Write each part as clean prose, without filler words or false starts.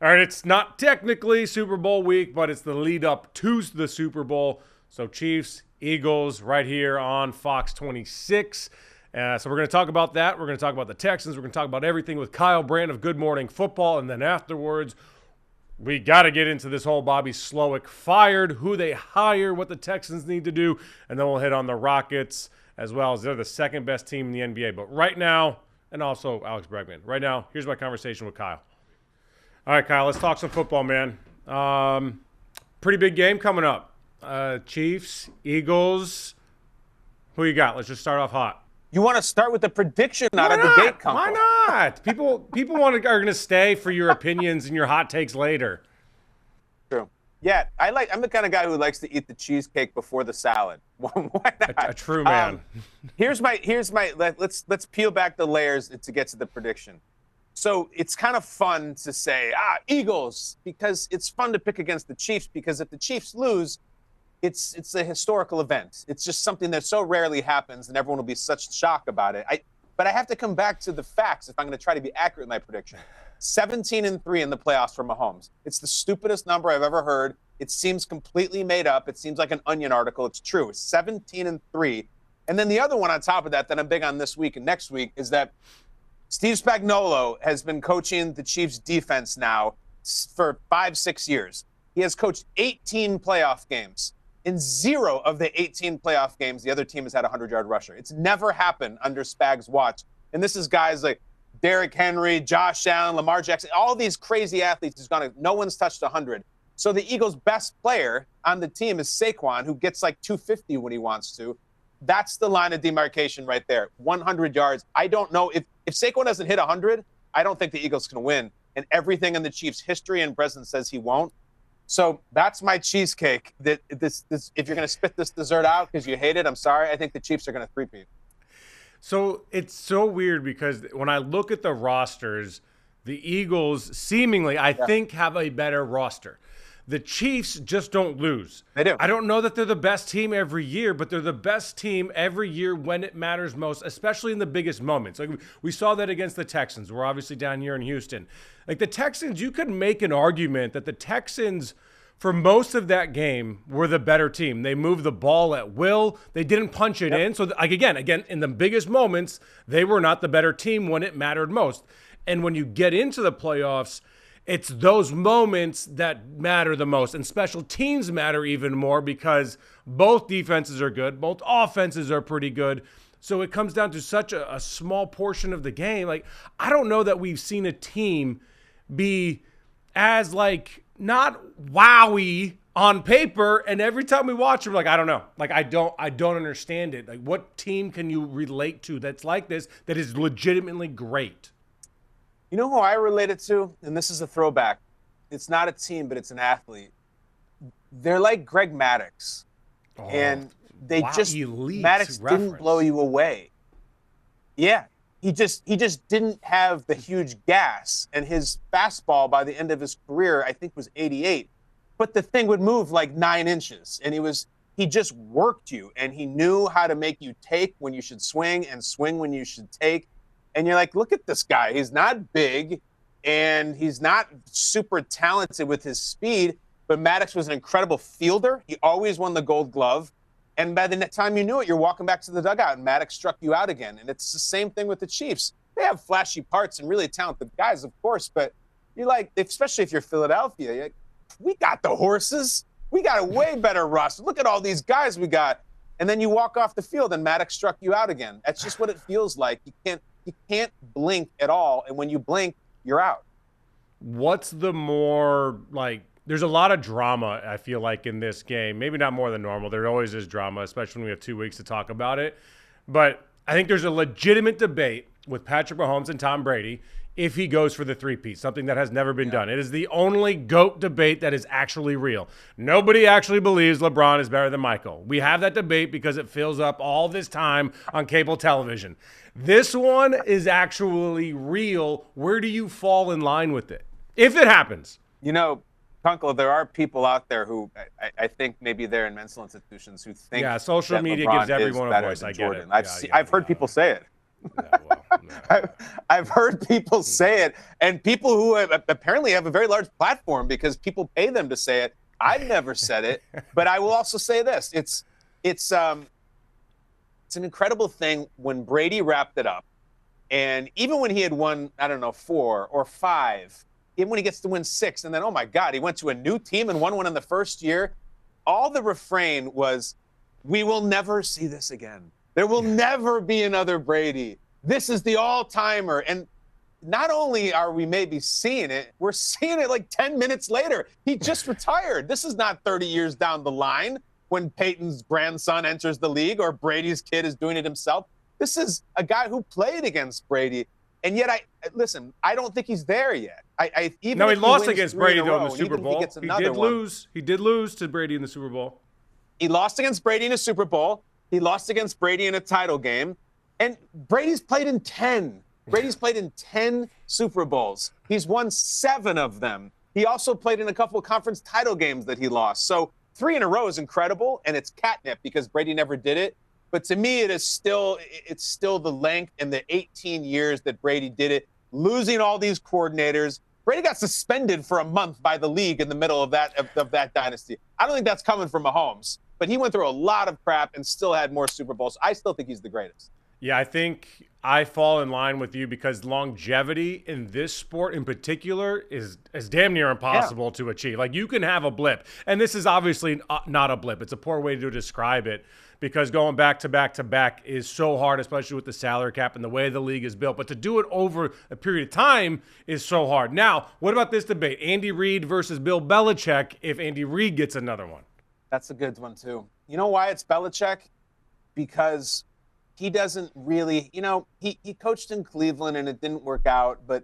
All right, it's not technically Super Bowl week, but it's the lead up to the Super Bowl. So Chiefs, Eagles, right here on Fox 26. So we're going to talk about that. We're going to talk about the Texans. We're going to talk about everything with Kyle Brandt of Good Morning Football. And then afterwards, we got to get into this whole Bobby Slowick fired, who they hire, what the Texans need to do. And then we'll hit on the Rockets as well, as they're the second best team in the NBA. But right now, and also Alex Bregman, right now, here's my conversation with Kyle. All right, Kyle, let's talk some football, man. Pretty big game coming up. Chiefs, Eagles. Who you got? Let's just start off hot. You want to start with the prediction out of the gate, Kunkel? Why not? People are going to stay for your opinions and your hot takes later. True. Yeah, I'm the kind of guy who likes to eat the cheesecake before the salad. Why not? A true man. Here's my. Let's peel back the layers to get to the prediction. So it's kind of fun to say, Eagles, because it's fun to pick against the Chiefs, because if the Chiefs lose, it's a historical event. It's just something that so rarely happens, and everyone will be such shock about it. But I have to come back to the facts if I'm going to try to be accurate in my prediction. 17-3 in the playoffs for Mahomes. It's the stupidest number I've ever heard. It seems completely made up. It seems like an Onion article. It's true. 17-3. And then the other one on top of that I'm big on this week and next week is that Steve Spagnuolo has been coaching the Chiefs defense now for 5-6 years. He has coached 18 playoff games. In 0 of the 18 playoff games, the other team has had a 100-yard rusher. It's never happened under Spag's watch. And this is guys like Derrick Henry, Josh Allen, Lamar Jackson, all these crazy athletes no one's touched 100. So the Eagles' best player on the team is Saquon, who gets like 250 when he wants to. That's the line of demarcation right there. 100 yards. I don't know if Saquon doesn't hit 100, I don't think the Eagles can win. And everything in the Chiefs' history and present says he won't. So that's my cheesecake. That this if you're going to spit this dessert out because you hate it, I'm sorry. I think the Chiefs are going to three-peat. So it's so weird because when I look at the rosters, the Eagles seemingly, I think, have a better roster. The Chiefs just don't lose. They do. I don't know that they're the best team every year, but they're the best team every year when it matters most, especially in the biggest moments. Like we saw that against the Texans. We're obviously down here in Houston. Like the Texans, you could make an argument that the Texans, for most of that game, were the better team. They moved the ball at will. They didn't punch it in. So like again, in the biggest moments, they were not the better team when it mattered most. And when you get into the playoffs, it's those moments that matter the most. And special teams matter even more because both defenses are good. Both offenses are pretty good. So it comes down to such a small portion of the game. Like, I don't know that we've seen a team be as, like, not wowie on paper. And every time we watch them, like, I don't know. Like, I don't understand it. Like, what team can you relate to that's like this, that is legitimately great? You know who I relate it to? And this is a throwback. It's not a team, but it's an athlete. They're like Greg Maddux. And Maddux didn't blow you away. Yeah. He just didn't have the huge gas. And his fastball by the end of his career, I think, was 88. But the thing would move like 9 inches. And he just worked you. And he knew how to make you take when you should swing and swing when you should take. And you're like, look at this guy. He's not big, and he's not super talented with his speed, but Maddux was an incredible fielder. He always won the Gold Glove. And by the time you knew it, you're walking back to the dugout, and Maddux struck you out again. And it's the same thing with the Chiefs. They have flashy parts and really talented guys, of course, but you're like, especially if you're Philadelphia, you're like, we got the horses. We got a way better roster. Look at all these guys we got. And then you walk off the field, and Maddux struck you out again. That's just what it feels like. You can't blink at all, and when you blink, you're out. What's the more, like, there's a lot of drama, I feel like, in this game. Maybe not more than normal. There always is drama, especially when we have 2 weeks to talk about it. But I think there's a legitimate debate with Patrick Mahomes and Tom Brady if he goes for the three-peat, something that has never been done. It is the only GOAT debate that is actually real. Nobody actually believes LeBron is better than Michael. We have that debate because it fills up all this time on cable television. This one is actually real. Where do you fall in line with it, if it happens? You know, Kunkel, there are people out there who I think maybe they're in mental institutions who think social media LeBron gives everyone is a better voice. than I get Jordan. it. I've heard people say it. Yeah, well, no. I've heard people say it, and people who apparently have a very large platform because people pay them to say it. I've never said it, but I will also say this: it's an incredible thing when Brady wrapped it up, and even when he had won, I don't know, 4 or 5, even when he gets to win 6, and then, oh my God, he went to a new team and won one in the first year. All the refrain was, "We will never see this again. There will never be another Brady. This is the all-timer." And not only are we maybe seeing it, we're seeing it like 10 minutes later. He just retired. This is not 30 years down the line when Peyton's grandson enters the league or Brady's kid is doing it himself. This is a guy who played against Brady. And yet, I don't think he's there yet. He lost against Brady, though, in the Super Bowl. He did lose to Brady in the Super Bowl. He lost against Brady in a Super Bowl. He lost against Brady in a title game. And Brady's played in 10. Brady's played in 10 Super Bowls. He's won 7 of them. He also played in a couple of conference title games that he lost. So 3 in a row is incredible, and it's catnip because Brady never did it. But to me, it's still the length and the 18 years that Brady did it, losing all these coordinators. Brady got suspended for a month by the league in the middle of that dynasty. I don't think that's coming from Mahomes, but he went through a lot of crap and still had more Super Bowls. I still think he's the greatest. Yeah, I think I fall in line with you because longevity in this sport in particular is damn near impossible to achieve. Like, you can have a blip, and this is obviously not a blip. It's a poor way to describe it because going back to back to back is so hard, especially with the salary cap and the way the league is built. But to do it over a period of time is so hard. Now, what about this debate? Andy Reid versus Bill Belichick if Andy Reid gets another one. That's a good one, too. You know why it's Belichick? Because he doesn't really, he coached in Cleveland and it didn't work out. But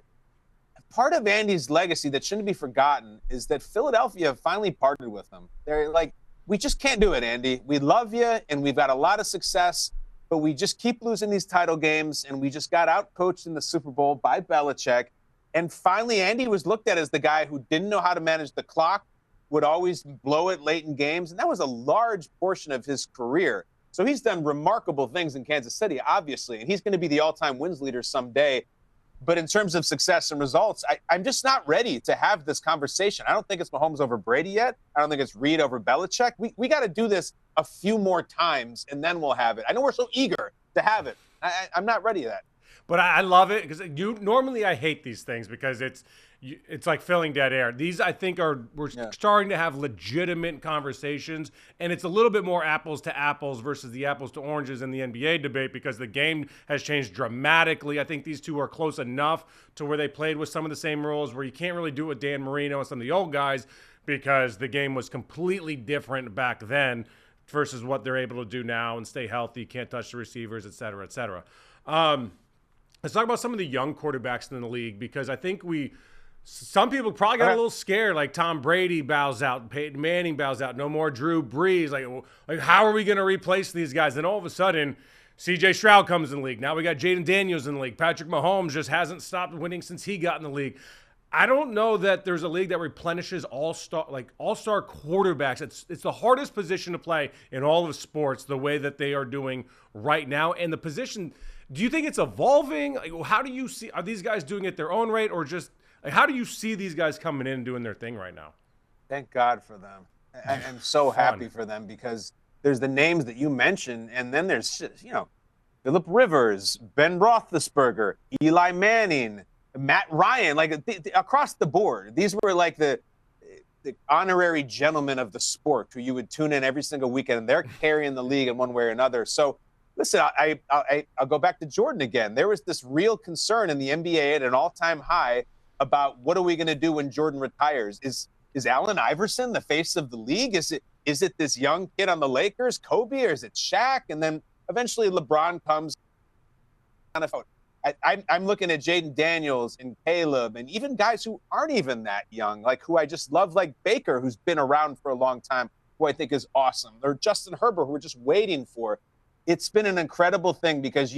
part of Andy's legacy that shouldn't be forgotten is that Philadelphia finally partnered with him. They're like, we just can't do it, Andy. We love you and we've got a lot of success, but we just keep losing these title games and we just got out-coached in the Super Bowl by Belichick. And finally, Andy was looked at as the guy who didn't know how to manage the clock, would always blow it late in games. And that was a large portion of his career. So he's done remarkable things in Kansas City, obviously, and he's going to be the all-time wins leader someday. But in terms of success and results, I'm just not ready to have this conversation. I don't think it's Mahomes over Brady yet. I don't think it's Reid over Belichick. We got to do this a few more times, and then we'll have it. I know we're so eager to have it. I'm not ready yet. But I love it because normally I hate these things because it's like filling dead air. These, I think, we're starting to have legitimate conversations, and it's a little bit more apples to apples versus the apples to oranges in the NBA debate because the game has changed dramatically. I think these two are close enough to where they played with some of the same rules where you can't really do it with Dan Marino and some of the old guys because the game was completely different back then versus what they're able to do now and stay healthy, can't touch the receivers, et cetera, et cetera. Let's talk about some of the young quarterbacks in the league because I think some people probably got a little scared, like Tom Brady bows out, Peyton Manning bows out, no more Drew Brees. Like how are we going to replace these guys? Then all of a sudden, C.J. Stroud comes in the league. Now we got Jaden Daniels in the league. Patrick Mahomes just hasn't stopped winning since he got in the league. I don't know that there's a league that replenishes all-star quarterbacks. It's the hardest position to play in all of sports the way that they are doing right now. And the position, do you think it's evolving? Like, how do you see, are these guys doing it their own rate or just, like, how do you see these guys coming in and doing their thing right now? Thank God for them. I'm so happy for them because there's the names that you mentioned, and then there's, Phillip Rivers, Ben Roethlisberger, Eli Manning, Matt Ryan, across the board. These were like the honorary gentlemen of the sport who you would tune in every single weekend, and they're carrying the league in one way or another. So, listen, I'll go back to Jordan again. There was this real concern in the NBA at an all-time high about what are we going to do when Jordan retires? Is Allen Iverson the face of the league? Is it this young kid on the Lakers, Kobe, or is it Shaq? And then eventually LeBron comes. I'm looking at Jaden Daniels and Caleb and even guys who aren't even that young, like who I just love, like Baker, who's been around for a long time, who I think is awesome, or Justin Herbert, who we're just waiting for. It's been an incredible thing because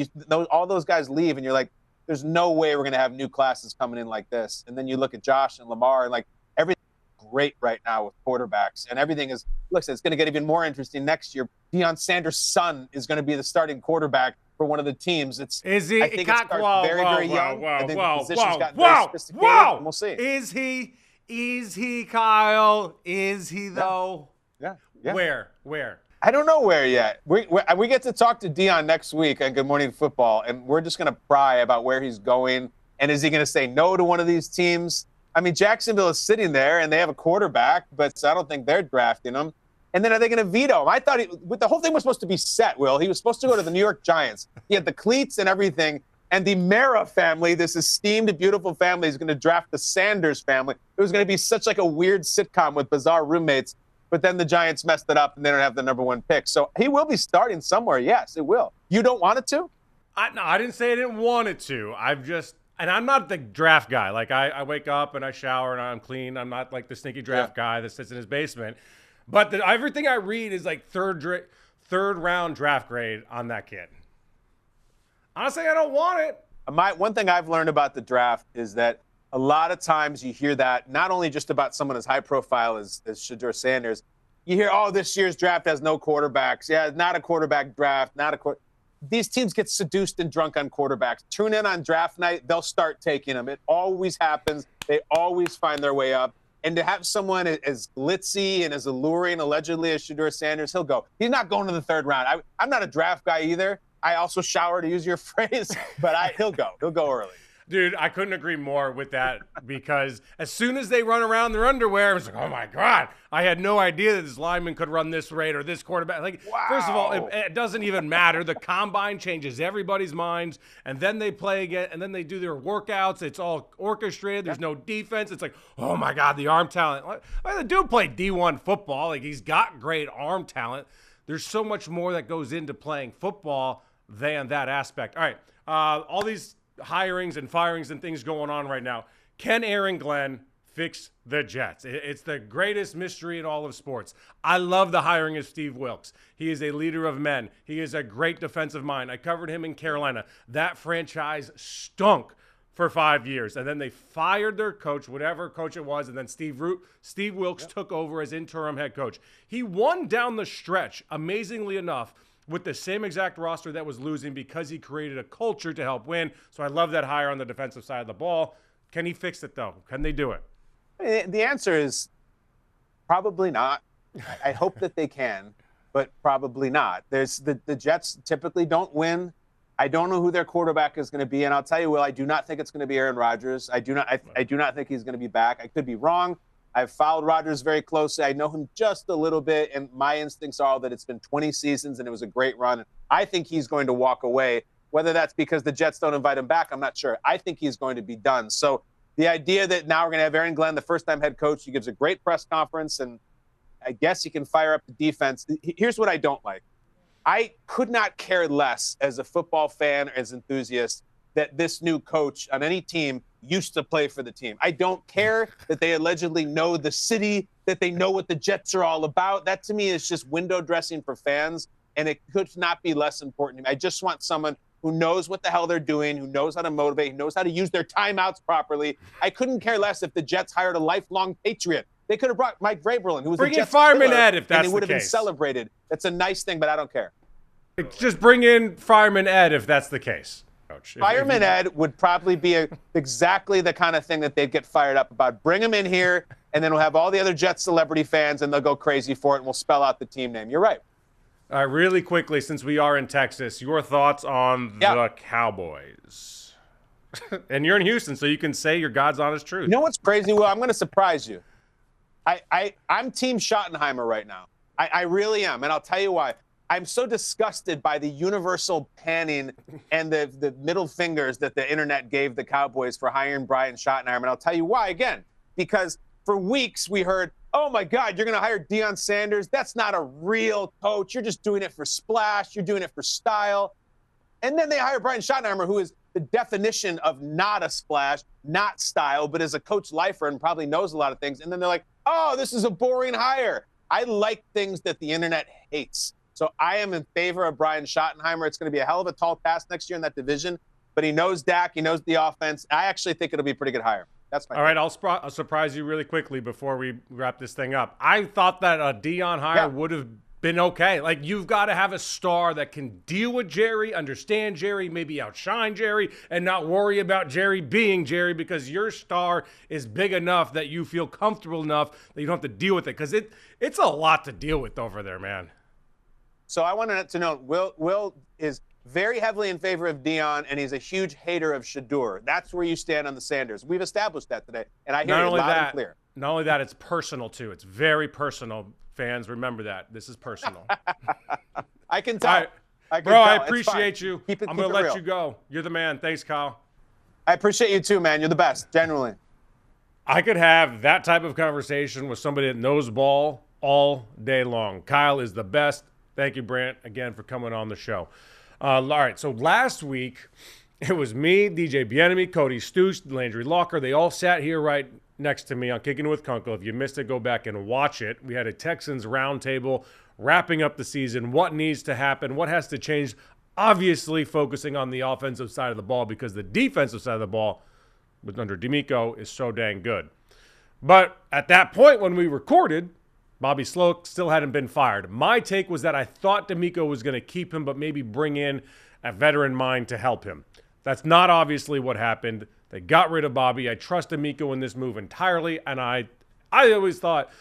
all those guys leave and you're like, there's no way we're going to have new classes coming in like this. And then you look at Josh and Lamar and everything's great right now with quarterbacks and everything it's going to get even more interesting next year. Deion Sanders' son is going to be the starting quarterback for one of the teams. I think it starts very young. I think the position's gotten very sophisticated, and we'll see. Is he, Kyle? Is he, though? Yeah. Where? I don't know where yet. We get to talk to Dion next week on Good Morning Football, and we're just going to pry about where he's going. And is he going to say no to one of these teams? I mean, Jacksonville is sitting there, and they have a quarterback, but I don't think they're drafting him. And then are they going to veto him? I thought the whole thing was supposed to be set, Will. He was supposed to go to the New York Giants. He had the cleats and everything. And the Mara family, this esteemed, beautiful family, is going to draft the Sanders family. It was going to be such like a weird sitcom with bizarre roommates. But then the Giants messed it up, and they don't have the number 1 pick. So he will be starting somewhere. Yes, it will. You don't want it to? No, I didn't say I didn't want it to. And I'm not the draft guy. Like, I wake up and I shower and I'm clean. I'm not like the sneaky draft guy that sits in his basement. But everything I read is like third round draft grade on that kid. Honestly, I don't want it. One thing I've learned about the draft is that a lot of times you hear that not only just about someone as high profile as Shedeur Sanders. You hear, this year's draft has no quarterbacks. Yeah, not a quarterback draft, These teams get seduced and drunk on quarterbacks. Tune in on draft night, they'll start taking them. It always happens. They always find their way up. And to have someone as glitzy and as alluring, allegedly, as Shedeur Sanders, he'll go. He's not going to the 3rd round. I'm not a draft guy either. I also shower, to use your phrase, but he'll go. He'll go early. Dude, I couldn't agree more with that because as soon as they run around their underwear, I was like, oh, my God. I had no idea that this lineman could run this rate or this quarterback. Like, wow. First of all, it doesn't even matter. The combine changes everybody's minds, and then they play again, and then they do their workouts. It's all orchestrated. There's no defense. It's like, oh, my God, the arm talent. The dude played D1 football. Like, he's got great arm talent. There's so much more that goes into playing football than that aspect. All right, all these hirings and firings and things going on right now. Can Aaron Glenn fix the Jets? It's the greatest mystery in all of sports. I love the hiring of Steve Wilks. He is a leader of men. He is a great defensive mind. I covered him in Carolina. That franchise stunk for 5 years, and then they fired their coach, whatever coach it was, and then Steve Wilks took over as interim head coach. He won down the stretch, amazingly enough, with the same exact roster that was losing because he created a culture to help win. So I love that hire on the defensive side of the ball. Can he fix it, though? Can they do it? The answer is probably not. I hope that they can, but probably not. The Jets typically don't win. I don't know who their quarterback is going to be, and I'll tell you, Will, I do not think it's going to be Aaron Rodgers. I do not think he's going to be back. I could be wrong. I've followed Rodgers very closely. I know him just a little bit, and my instincts are that it's been 20 seasons and it was a great run. I think he's going to walk away. Whether that's because the Jets don't invite him back, I'm not sure. I think he's going to be done. So the idea that now we're going to have Aaron Glenn, the first-time head coach, he gives a great press conference, and I guess he can fire up the defense. Here's what I don't like. I could not care less as a football fan, as enthusiast, that this new coach on any team used to play for the team. I don't care that they allegedly know the city, that they know what the Jets are all about. That to me is just window dressing for fans, and it could not be less important to me. I just want someone who knows what the hell they're doing, who knows how to motivate, who knows how to use their timeouts properly. I couldn't care less if the Jets hired a lifelong Patriot. They could have brought Mike Vrabel, who was bring the Jets in Fireman killer, Ed if that's the case. And they would have been celebrated. That's a nice thing, but I don't care. Just bring in Fireman Ed if that's the case. Coach. Fireman Ed would probably be exactly the kind of thing that they'd get fired up about. Bring him in here, and then we'll have all the other Jets celebrity fans, and they'll go crazy for it, and we'll spell out the team name. You're right. All right, really quickly, since we are in Texas, your thoughts on the Cowboys. And you're in Houston, so you can say your God's honest truth. You know what's crazy, Will? I'm going to surprise you. I'm Team Schottenheimer right now. I really am, and I'll tell you why. I'm so disgusted by the universal panning and the middle fingers that the internet gave the Cowboys for hiring Brian Schottenheimer. And I'll tell you why, again, because for weeks we heard, oh, my God, you're going to hire Deion Sanders. That's not a real coach. You're just doing it for splash. You're doing it for style. And then they hire Brian Schottenheimer, who is the definition of not a splash, not style, but is a coach lifer and probably knows a lot of things. And then they're like, oh, this is a boring hire. I like things that the internet hates. So I am in favor of Brian Schottenheimer. It's going to be a hell of a tall task next year in that division, but he knows Dak. He knows the offense. I actually think it'll be a pretty good hire. That's my All right, I'll surprise you really quickly before we wrap this thing up. I thought that a Deion hire would have been okay. Like, you've got to have a star that can deal with Jerry, understand Jerry, maybe outshine Jerry, and not worry about Jerry being Jerry, because your star is big enough that you feel comfortable enough that you don't have to deal with it, because it's a lot to deal with over there, man. So I wanted to know, Will is very heavily in favor of Dion, and he's a huge hater of Shedeur. That's where you stand on the Sanders. We've established that today, and I hear it loud and clear. Not only that, it's personal, too. It's very personal. Fans, remember that. This is personal. I can tell. I appreciate you. I'm going to let you go. You're the man. Thanks, Kyle. I appreciate you too, man. You're the best, genuinely. I could have that type of conversation with somebody that knows ball all day long. Kyle is the best. Thank you, Brandt, again, for coming on the show. All right, so last week, it was me, DJ Bieniemy, Cody Stoosh, Landry Locker. They all sat here right next to me on Kickin with Kunkel. If you missed it, go back and watch it. We had a Texans roundtable wrapping up the season, what needs to happen, what has to change, obviously focusing on the offensive side of the ball, because the defensive side of the ball under DeMeco is so dang good. But at that point when we recorded, Bobby Sloak still hadn't been fired. My take was that I thought DeMeco was going to keep him, but maybe bring in a veteran mind to help him. That's not obviously what happened. They got rid of Bobby. I trust DeMeco in this move entirely, and I always thought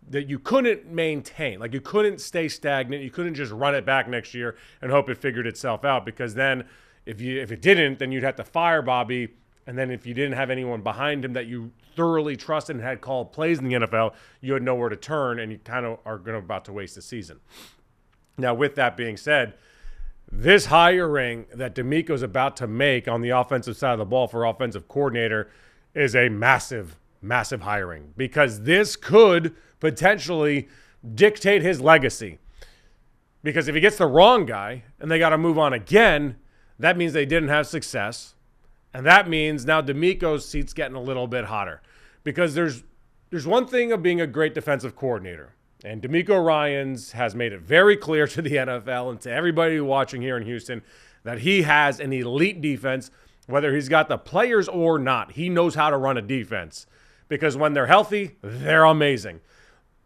that you couldn't maintain, like you couldn't stay stagnant. You couldn't just run it back next year and hope it figured itself out, because then if it didn't, then you'd have to fire Bobby, and then if you didn't have anyone behind him that you thoroughly trusted and had called plays in the NFL, you had nowhere to turn, and you kind of are about to waste the season. Now, with that being said, this hiring that DeMeco's about to make on the offensive side of the ball for offensive coordinator is a massive, massive hiring, because this could potentially dictate his legacy. Because if he gets the wrong guy and they got to move on again, that means they didn't have success. And that means now DeMeco's seat's getting a little bit hotter. Because there's one thing of being a great defensive coordinator. And DeMeco Ryans has made it very clear to the NFL and to everybody watching here in Houston that he has an elite defense, whether he's got the players or not. He knows how to run a defense, because when they're healthy, they're amazing.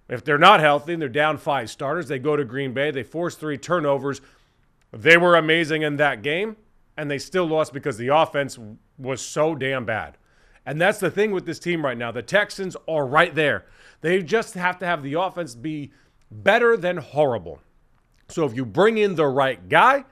If they're not healthy and they're down 5 starters, they go to Green Bay, they force 3 turnovers. They were amazing in that game, and they still lost because the offense was so damn bad. And that's the thing with this team right now. The Texans are right there. They just have to have the offense be better than horrible. So if you bring in the right guy,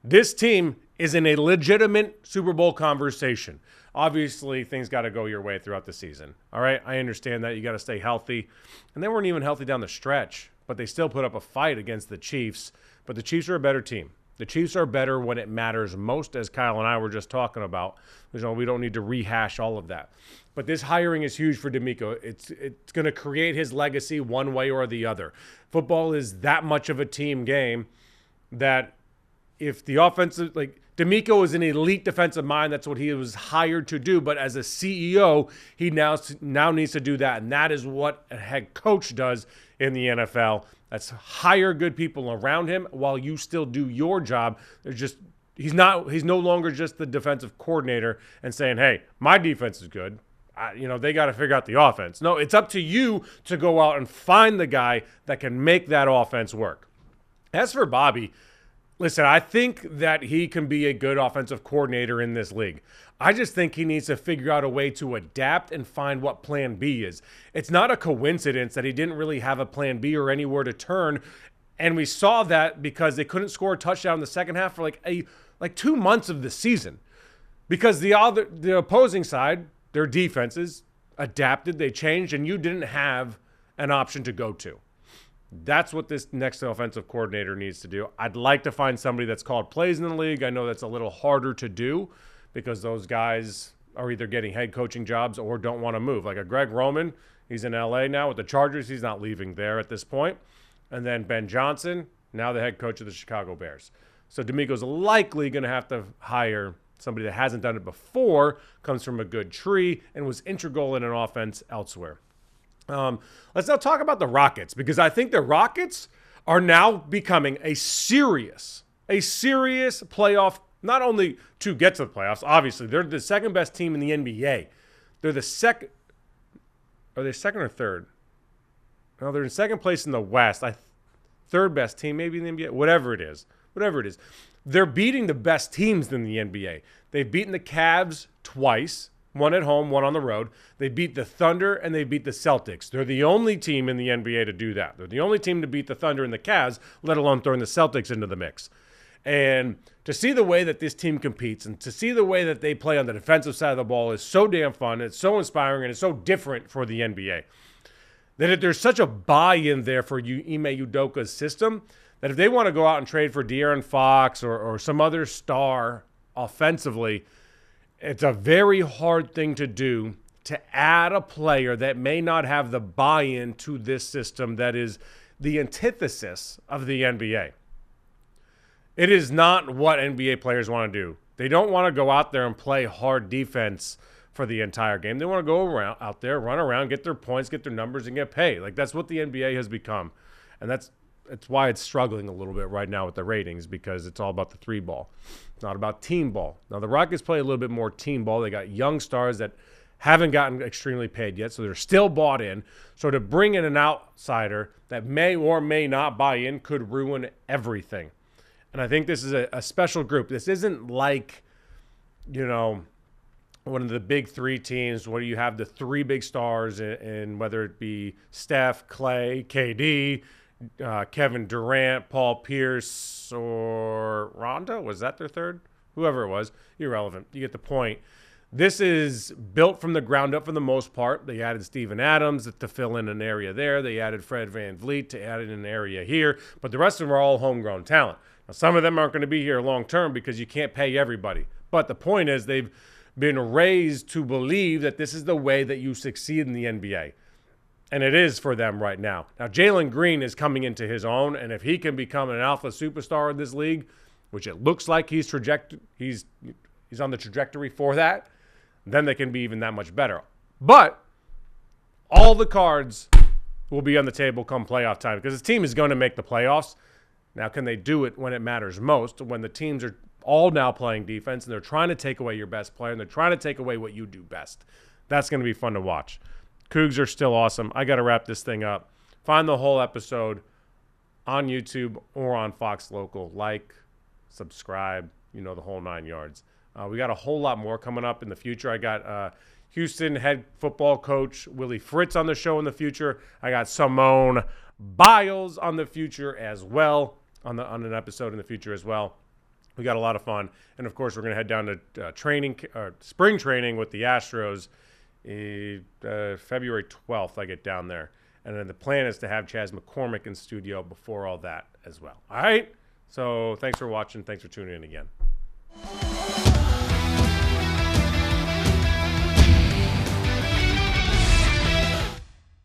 this team is in a legitimate Super Bowl conversation. Obviously, things got to go your way throughout the season. All right, I understand that. You got to stay healthy. And they weren't even healthy down the stretch, but they still put up a fight against the Chiefs. But the Chiefs are a better team. The Chiefs are better when it matters most, as Kyle and I were just talking about. We don't need to rehash all of that. But this hiring is huge for DeMeco. It's going to create his legacy one way or the other. Football is that much of a team game that if the offensive, like DeMeco is an elite defensive mind, that's what he was hired to do. But as a CEO, he now needs to do that. And that is what a head coach does in the NFL. That's hire good people around him while you still do your job. He's no longer just the defensive coordinator and saying, hey, my defense is good. They got to figure out the offense. No, it's up to you to go out and find the guy that can make that offense work. As for Bobby, listen, I think that he can be a good offensive coordinator in this league. I just think he needs to figure out a way to adapt and find what plan B is. It's not a coincidence that he didn't really have a plan B or anywhere to turn. And we saw that because they couldn't score a touchdown in the second half for like 2 months of the season. Because the opposing side, their defenses adapted, they changed, and you didn't have an option to go to. That's what this next offensive coordinator needs to do. I'd like to find somebody that's called plays in the league. I know that's a little harder to do because those guys are either getting head coaching jobs or don't want to move. Like a Greg Roman, he's in LA now with the Chargers. He's not leaving there at this point. And then Ben Johnson, now the head coach of the Chicago Bears. So DeMeco's likely going to have to hire somebody that hasn't done it before, comes from a good tree, and was integral in an offense elsewhere. Let's now talk about the Rockets, because I think the Rockets are now becoming a serious playoff, not only to get to the playoffs, obviously. They're the second best team in the NBA. They're the second. Are they second or third? No, they're in second place in the West. third best team maybe in the NBA, whatever it is. They're beating the best teams in the NBA. They've beaten the Cavs twice, one at home, one on the road. They beat the Thunder and they beat the Celtics. They're the only team in the NBA to do that. They're the only team to beat the Thunder and the Cavs, let alone throwing the Celtics into the mix. And to see the way that this team competes and to see the way that they play on the defensive side of the ball is so damn fun. It's so inspiring and it's so different for the NBA. That there's such a buy-in there for Ime Udoka's system that if they want to go out and trade for De'Aaron Fox or some other star offensively, it's a very hard thing to do to add a player that may not have the buy-in to this system that is the antithesis of the NBA. It is not what NBA players want to do. They don't want to go out there and play hard defense for the entire game. They want to go out there, run around, get their points, get their numbers, and get paid. Like, that's what the NBA has become. And that's why it's struggling a little bit right now with the ratings, because it's all about the three ball. It's not about team ball. Now, the Rockets play a little bit more team ball. They got young stars that haven't gotten extremely paid yet, so they're still bought in. So to bring in an outsider that may or may not buy in could ruin everything. And I think this is a special group. This isn't like, one of the big three teams where you have the three big stars, and whether it be Steph, Clay, KD, Kevin Durant, Paul Pierce, or Rondo. Was that their third? Whoever it was. Irrelevant. You get the point. This is built from the ground up for the most part. They added Steven Adams to fill in an area there. They added Fred VanVleet to add in an area here. But the rest of them are all homegrown talent. Now, some of them aren't going to be here long term because you can't pay everybody. But the point is they've been raised to believe that this is the way that you succeed in the NBA. And it is for them right now. Now, Jalen Green is coming into his own, and if he can become an alpha superstar in this league, which it looks like he's on the trajectory for that, then they can be even that much better. But all the cards will be on the table come playoff time because this team is going to make the playoffs. Now, can they do it when it matters most, when the teams are all now playing defense and they're trying to take away your best player and they're trying to take away what you do best? That's going to be fun to watch. Cougs are still awesome. I got to wrap this thing up. Find the whole episode on YouTube or on Fox Local. Like, subscribe, the whole 9 yards. We got a whole lot more coming up in the future. I got Houston head football coach Willie Fritz on the show in the future. I got Simone Biles on the future as well, on an episode in the future as well. We got a lot of fun. And, of course, we're going to head down to spring training with the Astros. February 12th, I get down there. And then the plan is to have Chaz McCormick in studio before all that as well. All right? So thanks for watching. Thanks for tuning in again.